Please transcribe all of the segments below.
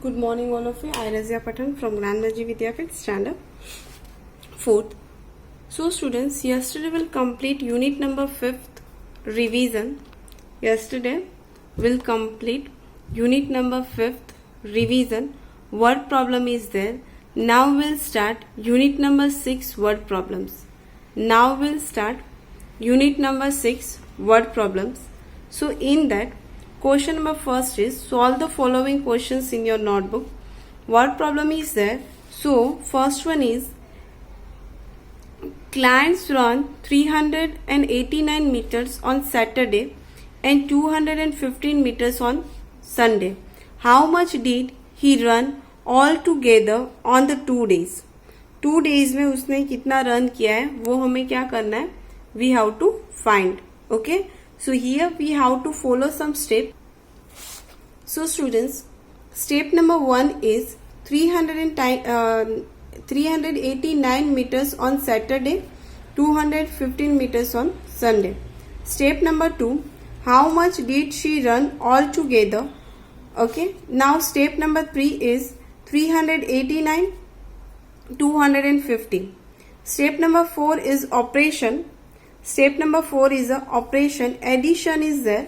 Good morning, all of you. I Razia Patan from Grandmaji Vidyapit, standard 4th. So, students, yesterday we'll complete unit number 5th revision. Yesterday we'll complete unit number 5th revision. Word problem is there. Now we'll start unit number 6 word problems. Now we'll start unit number 6 word problems. So, in that, question number first is solve the following questions in your notebook. Word problem is there. So, first one is clients run 389 meters on Saturday and 215 meters on Sunday. How much did he run all together on the 2 days? 2 days में उसने कितना run किया है वो हमें क्या करना है? We have to find. Okay. So here we have to follow some steps. So students, step number 1 is 389 meters on Saturday, 215 meters on Sunday. Step number 2, how much did she run all together? Okay. Now step number 3 is 389, 250. Step number 4 is operation. Step number 4 is a operation. Addition is there.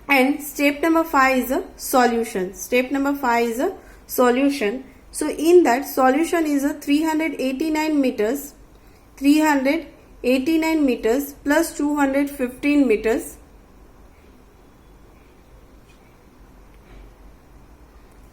And step number 5 is a solution. Step number 5 is a solution. So in that, solution is a 389 meters. 389 meters plus 215 meters.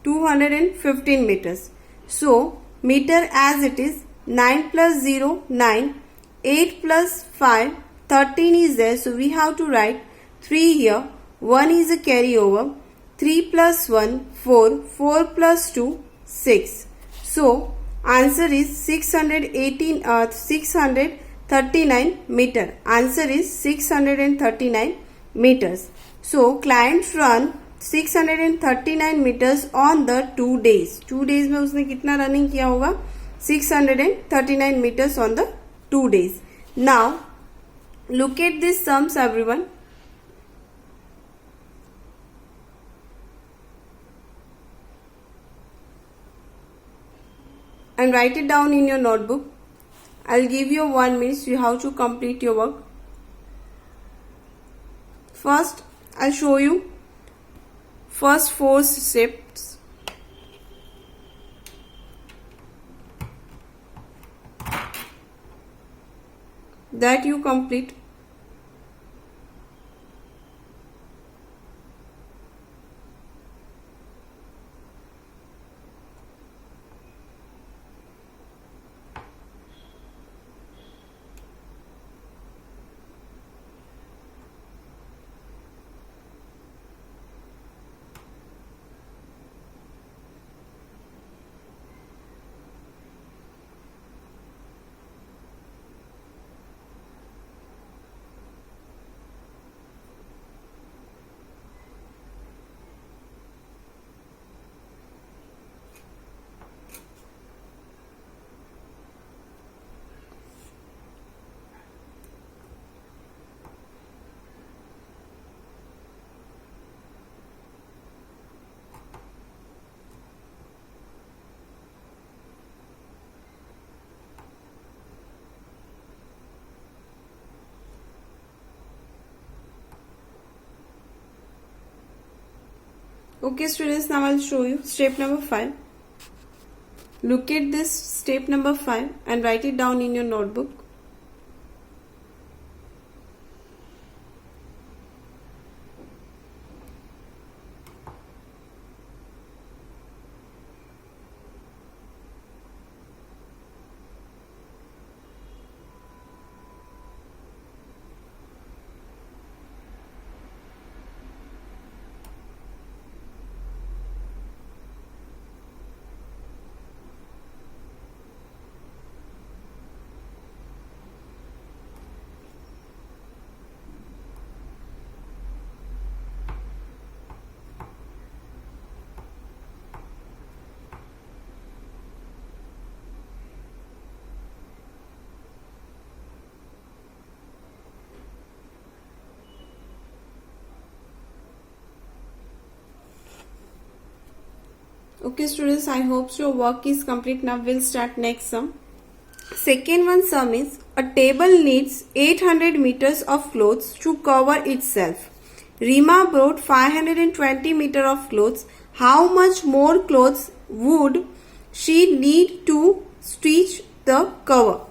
215 meters. So meter as it is 9 plus 0 9. 8 plus 5, 13 is there. So we have to write 3 here. 1 is a carryover. 3 plus 1, 4. 4 plus 2, 6. So answer is 639 meter. Answer is 639 meters. So clients run 639 meters on the 2 days. 2 days में उसने कितना running किया होगा? 639 meters on the 2 days. Now, look at these sums, everyone. And write it down in your notebook. I'll give you 1 minute. You have to complete your work. First, I'll show you first 4 steps. That you complete. Okay students, now I'll show you step number 5. Look at this step number 5 and write it down in your notebook. Okay students, I hope your work is complete. Now we'll start next sum. Second one sum is, a table needs 800 meters of clothes to cover itself. Rima brought 520 meters of clothes. How much more clothes would she need to stitch the cover?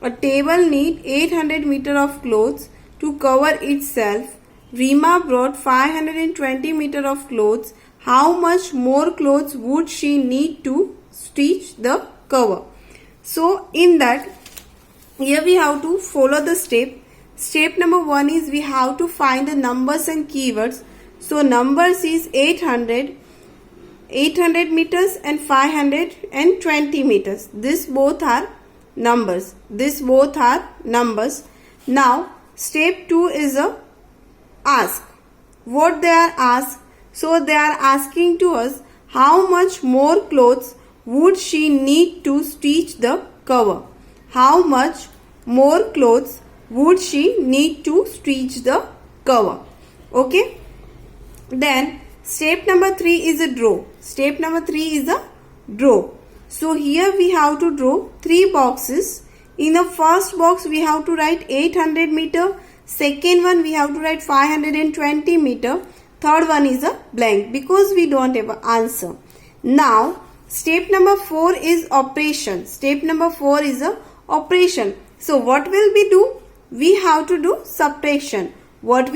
A table needs 800 meters of clothes to cover itself. Rima brought 520 meters of clothes. How much more clothes would she need to stitch the cover? So in that, here we have to follow the step. Step number 1 is we have to find the numbers and keywords. So numbers is 800 meters and 520 meters. This both are numbers. Now step 2 is a ask. What they are asked? So they are asking to us how much more clothes would she need to stitch the cover. How much more clothes would she need to stitch the cover? Okay. Then step number 3 is a draw. So here we have to draw 3 boxes. In the first box we have to write 800 meter. Second one we have to write 520 meter. Third one is a blank because we don't have an answer. Now step number 4 is operation. So what will we do? We have to do subtraction. Got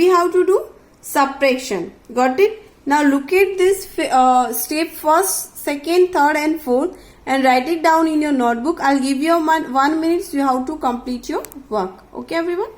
it? Now look at this step first, second, third and fourth and write it down in your notebook. I'll give you 1 minute. You have to complete your work. Okay everyone?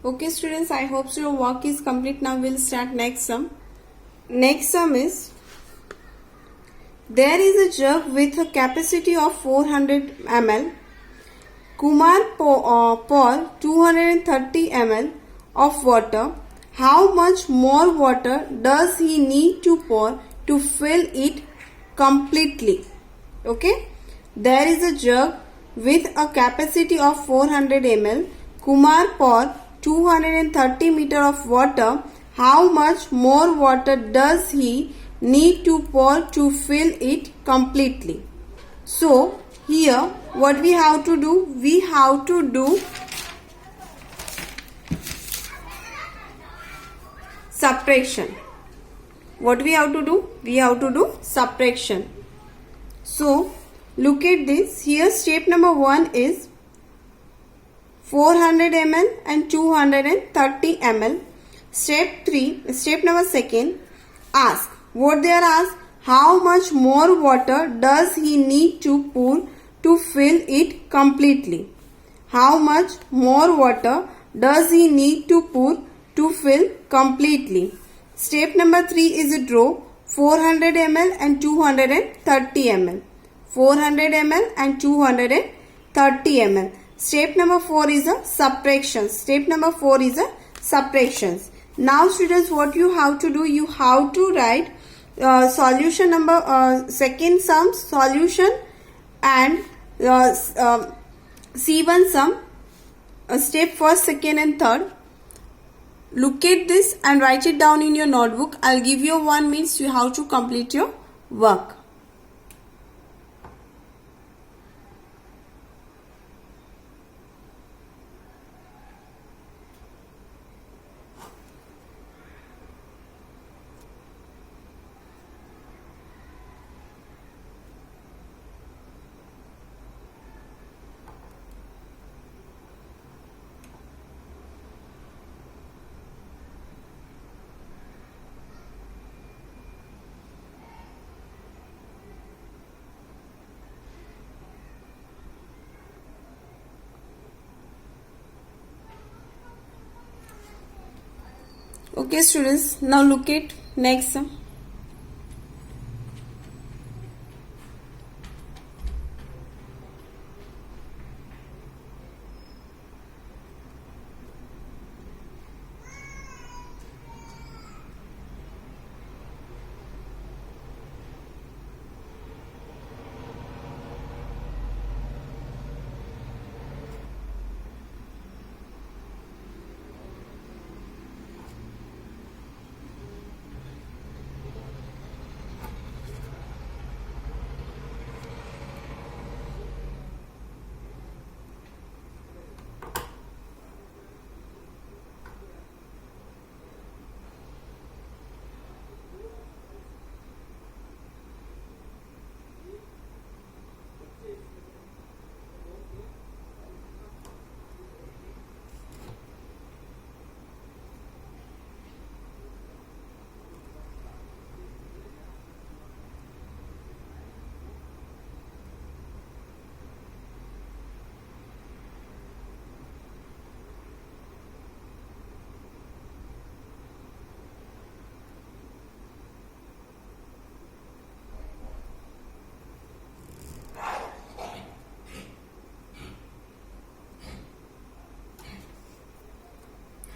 Okay students, I hope your work is complete. Now we'll start next sum. Next sum is, there is a jug with a capacity of 400 ml. Kumar pour 230 ml of water. How much more water does he need to pour to fill it completely? Okay. There is a jug with a capacity of 400 ml. Kumar pour 230 meters of water. How much more water does he need to pour to fill it completely? So here what we have to do? We have to do subtraction. What we have to do? We have to do subtraction. So look at this. Here step number 1 is 400 ml and 230 ml. Step number 2, ask. What they are asked? How much more water does he need to pour to fill it completely? How much more water does he need to pour to fill completely? Step number 3 is a draw. 400 ml and 230 ml. 400 ml and 230 ml. Step number 4 is a subtraction. Now students, what you have to do? You have to write solution number second sum solution and C1 sum. Step first, second and third. Look at this and write it down in your notebook. I'll give you 1 minute. You have to complete your work. Okay students, now look at next sum.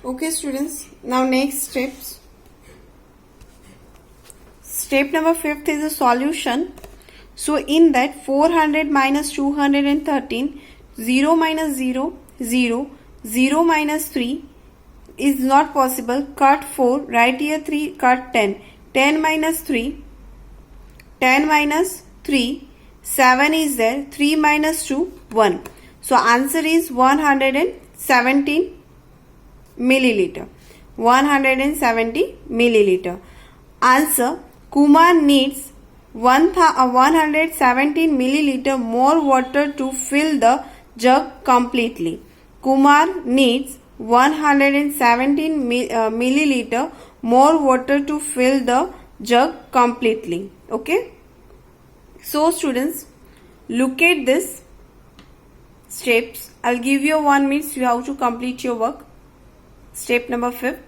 Okay students, now next steps. Step number 5 is a solution. So in that 400 minus 213, 0 minus 0, 0, 0 minus 3 is not possible. Cut 4, write here 3, cut 10. 10 minus 3, 10 minus 3, 7 is there, 3 minus 2, 1. So answer is 117 milliliter. 170 milliliter. Answer, Kumar needs 117 milliliter more water to fill the jug completely. Kumar needs 117 milliliter more water to fill the jug completely. Okay. So students, look at this steps. I'll give you 1 minute. You have to complete your work. Step number 5.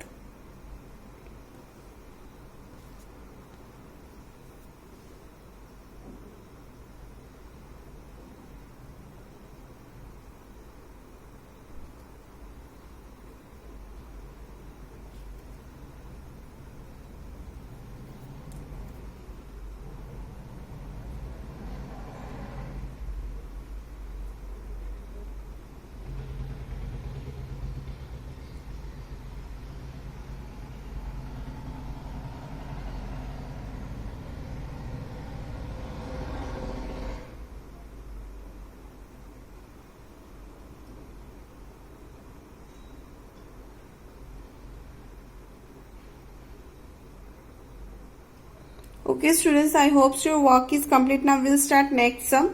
Okay students, I hope your work is complete. Now we'll start next sum.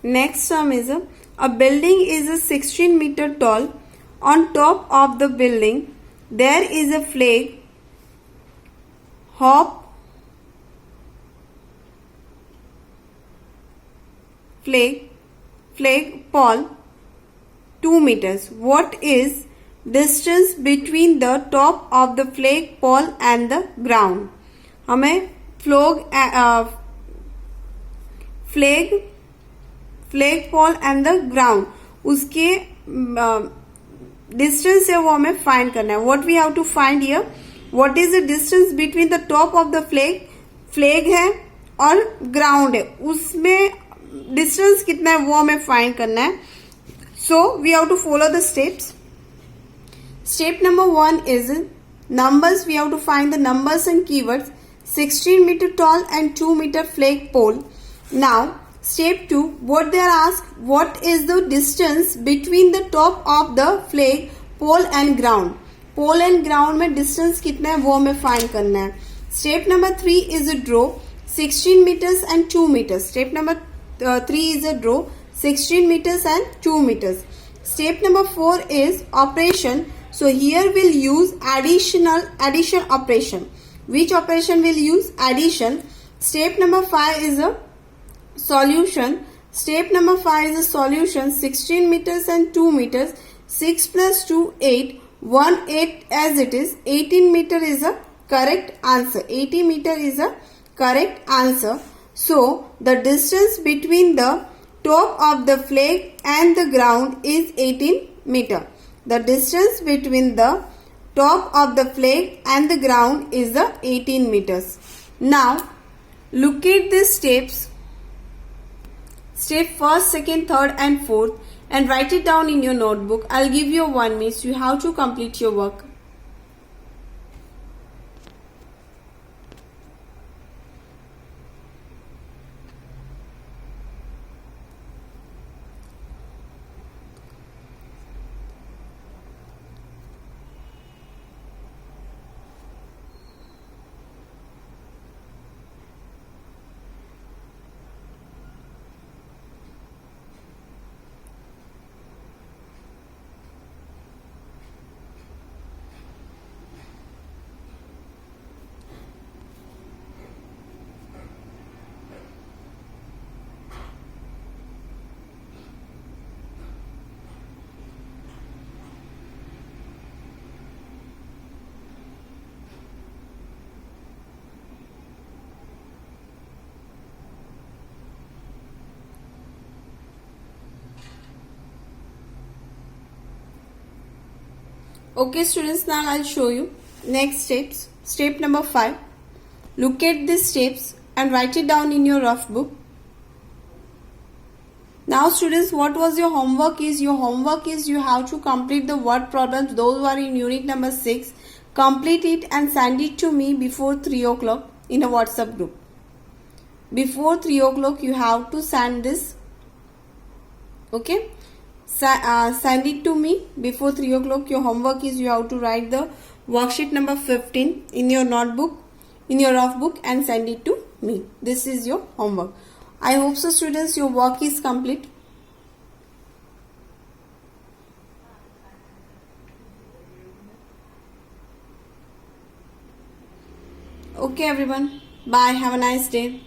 Next sum is a building is a 16 meter tall. On top of the building there is a flag, flag pole 2 meters. What is distance between the top of the flag pole and the ground? हमें flag pole and the ground उसके distance है वो हमें find करना है. What we have to find here, what is the distance between the top of the flag है और ground है, उसमें डिस्टेंस कितना है वो हमें फाइंड करना है. So we have to follow the steps. Step number 1 is numbers. We have to find the numbers and keywords. 16 meter tall and 2 meter flag pole. Now step 2, what they are asked, what is the distance between the top of the flag pole and ground. Pole and ground में distance कितना है वो हमें find करना है. Step number 3 is a draw 16 meters and 2 meters. Step number 3 is a draw 16 meters and 2 meters. Step number 4 is operation. So here we'll use addition operation. Which operation will use? Addition. Step number 5 is a solution. Step number 5 is a solution. 16 meters and 2 meters. 6 plus 2, 8. 1/8 as it is. 18 meter is a correct answer. 80 meter is a correct answer. So the distance between the top of the flag and the ground is 18 meter. The distance between the top of the flag and the ground is the 18 meters. Now look at the steps. Step first, second, third and fourth, and write it down in your notebook. I'll give you 1 minute. You have to complete your work. Okay students, now I'll show you next steps. Step number 5. Look at these steps and write it down in your rough book. Now students, what was your homework is? Your homework is you have to complete the word problems. Those who are in unit number 6. Complete it and send it to me before 3 o'clock in a WhatsApp group. Before 3 o'clock you have to send this. Okay. Send it to me before 3 o'clock. Your homework is you have to write the worksheet number 15 in your notebook, in your rough book, and send it to me. This is your homework. I hope so students your work is complete. Okay everyone, bye, have a nice day.